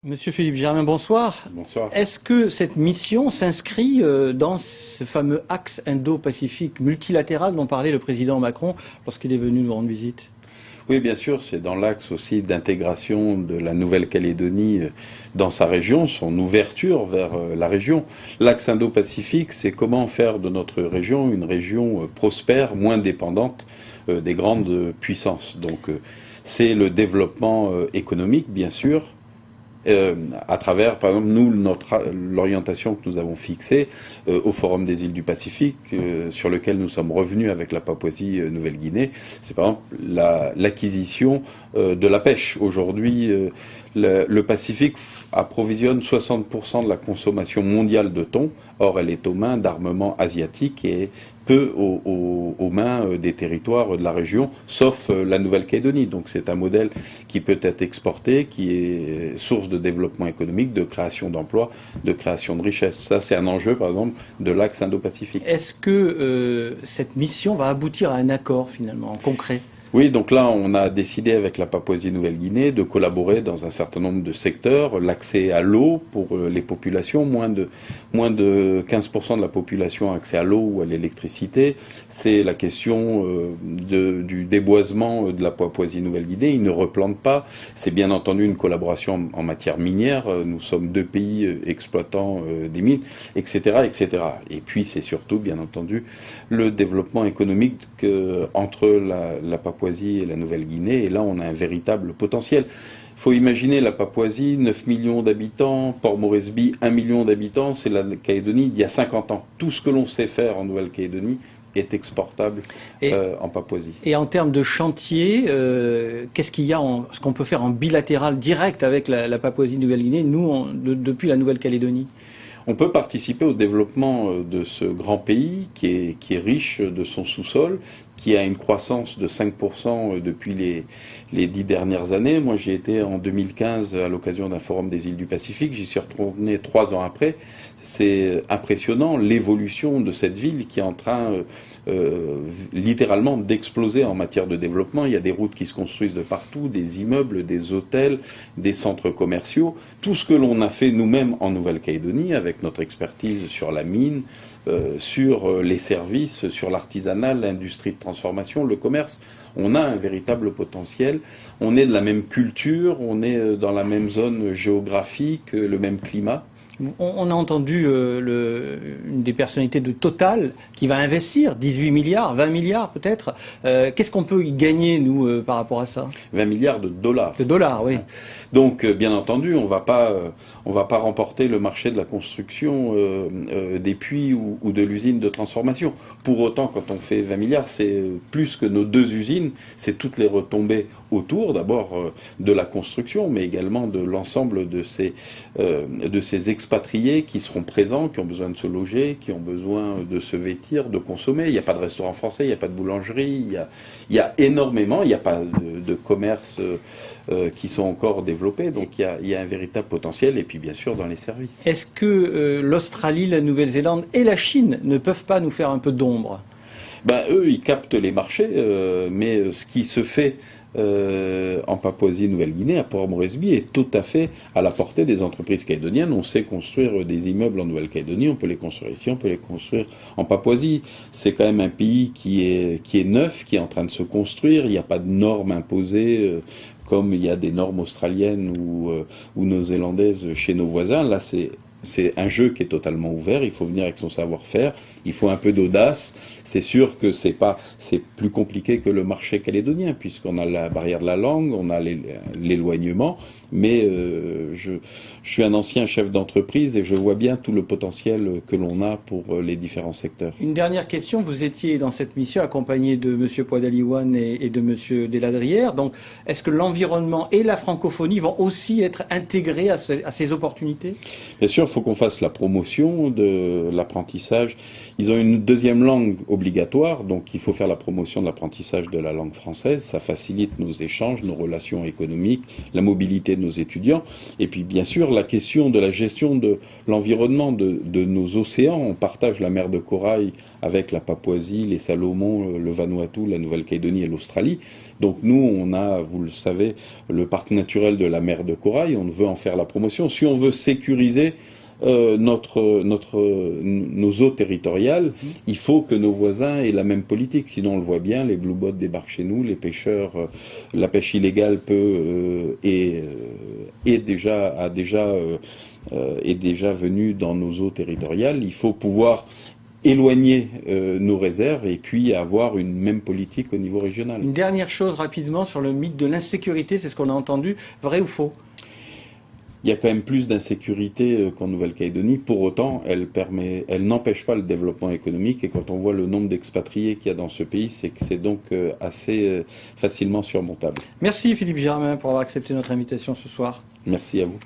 Monsieur Philippe Germain, bonsoir. Bonsoir. Est-ce que cette mission s'inscrit dans ce fameux axe Indo-Pacifique multilatéral dont parlait le président Macron lorsqu'il est venu nous rendre visite? Oui, bien sûr, c'est dans l'axe aussi d'intégration de la Nouvelle-Calédonie dans sa région, son ouverture vers la région. L'axe Indo-Pacifique, c'est comment faire de notre région une région prospère, moins dépendante des grandes puissances. Donc, c'est le développement économique, bien sûr, à travers, par exemple, nous, l'orientation que nous avons fixée au Forum des îles du Pacifique, sur lequel nous sommes revenus avec la Papouasie-Nouvelle-Guinée, c'est par exemple l'acquisition de la pêche. Aujourd'hui, le Pacifique approvisionne 60% de la consommation mondiale de thon. Or, elle est aux mains d'armements asiatiques et peu aux mains des territoires de la région, sauf la Nouvelle-Calédonie. Donc c'est un modèle qui peut être exporté, qui est source de développement économique, de création d'emplois, de création de richesses. Ça, c'est un enjeu, par exemple, de l'axe Indo-Pacifique. Est-ce que cette mission va aboutir à un accord, finalement, en concret ? Oui, donc là, on a décidé avec la Papouasie-Nouvelle-Guinée de collaborer dans un certain nombre de secteurs. L'accès à l'eau pour les populations, moins de 15% de la population a accès à l'eau ou à l'électricité. C'est la question du déboisement de la Papouasie-Nouvelle-Guinée. Ils ne replantent pas. C'est bien entendu une collaboration en matière minière. Nous sommes deux pays exploitants des mines, etc., etc. Et puis, c'est surtout, bien entendu, le développement économique entre la Papouasie et la Nouvelle-Guinée, et là on a un véritable potentiel. Il faut imaginer la Papouasie, 9 millions d'habitants, Port Moresby, 1 million d'habitants, c'est la Calédonie d'il y a 50 ans. Tout ce que l'on sait faire en Nouvelle-Calédonie est exportable en Papouasie. Et en termes de chantier, qu'est-ce qu'il y a, ce qu'on peut faire en bilatéral direct avec la Papouasie-Nouvelle-Guinée, nous, depuis la Nouvelle-Calédonie ? On peut participer au développement de ce grand pays qui est riche de son sous-sol, qui a une croissance de 5% depuis les 10 dernières années. Moi, j'y étais en 2015 à l'occasion d'un forum des îles du Pacifique. J'y suis retourné 3 ans après. C'est impressionnant l'évolution de cette ville qui est en train littéralement d'exploser en matière de développement. Il y a des routes qui se construisent de partout, des immeubles, des hôtels, des centres commerciaux. Tout ce que l'on a fait nous-mêmes en Nouvelle-Calédonie avec notre expertise sur la mine, sur les services, sur l'artisanat, l'industrie de transformation, le commerce. On a un véritable potentiel. On est de la même culture, on est dans la même zone géographique, le même climat. On a entendu une des personnalités de Total qui va investir 18 milliards, 20 milliards peut-être. Qu'est-ce qu'on peut y gagner, nous, par rapport à ça ? 20 milliards de dollars. De dollars, oui. Donc, bien entendu, on va pas remporter le marché de la construction des puits ou de l'usine de transformation. Pour autant, quand on fait 20 milliards, c'est plus que nos 2 usines, c'est toutes les retombées autour, d'abord de la construction, mais également de l'ensemble de ces expatriés qui seront présents, qui ont besoin de se loger, qui ont besoin de se vêtir, de consommer. Il n'y a pas de restaurant français, il n'y a pas de boulangerie, il y a énormément, il n'y a pas de commerce qui sont encore développés, donc il y a un véritable potentiel, et puis bien sûr dans les services. Est-ce que l'Australie, la Nouvelle-Zélande et la Chine ne peuvent pas nous faire un peu d'ombre ? Eux, ils captent les marchés, mais ce qui se fait en Papouasie-Nouvelle-Guinée, à Port Moresby, est tout à fait à la portée des entreprises calédoniennes. On sait construire des immeubles en Nouvelle-Calédonie, on peut les construire ici, on peut les construire en Papouasie. C'est quand même un pays qui est neuf, qui est en train de se construire. Il n'y a pas de normes imposées comme il y a des normes australiennes ou néo-zélandaises chez nos voisins. Là, c'est un jeu qui est totalement ouvert, il faut venir avec son savoir-faire, il faut un peu d'audace. C'est sûr que c'est plus compliqué que le marché calédonien, puisqu'on a la barrière de la langue, on a l'éloignement, mais je suis un ancien chef d'entreprise et je vois bien tout le potentiel que l'on a pour les différents secteurs. Une dernière question, vous étiez dans cette mission accompagné de M. Poidaliouane et de M. Deladrière, donc est-ce que l'environnement et la francophonie vont aussi être intégrés à ces opportunités ? Bien sûr, il faut qu'on fasse la promotion de l'apprentissage. Ils ont une 2e langue obligatoire, donc il faut faire la promotion de l'apprentissage de la langue française. Ça facilite nos échanges, nos relations économiques, la mobilité former nos étudiants. Et puis bien sûr la question de la gestion de l'environnement de nos océans. On partage la mer de Corail avec la Papouasie, les Salomon, le Vanuatu, la Nouvelle-Calédonie et l'Australie. Donc nous, on a, vous le savez, le parc naturel de la mer de Corail. On veut en faire la promotion. Si on veut sécuriser nos eaux territoriales, il faut que nos voisins aient la même politique. Sinon, on le voit bien, les blue boats débarquent chez nous, les pêcheurs, la pêche illégale est déjà venue dans nos eaux territoriales. Il faut pouvoir éloigner nos réserves et puis avoir une même politique au niveau régional. Une dernière chose rapidement sur le mythe de l'insécurité, c'est ce qu'on a entendu, vrai ou faux? Il y a quand même plus d'insécurité qu'en Nouvelle-Calédonie. Pour autant, elle n'empêche pas le développement économique. Et quand on voit le nombre d'expatriés qu'il y a dans ce pays, c'est que c'est donc assez facilement surmontable. Merci Philippe Germain pour avoir accepté notre invitation ce soir. Merci à vous.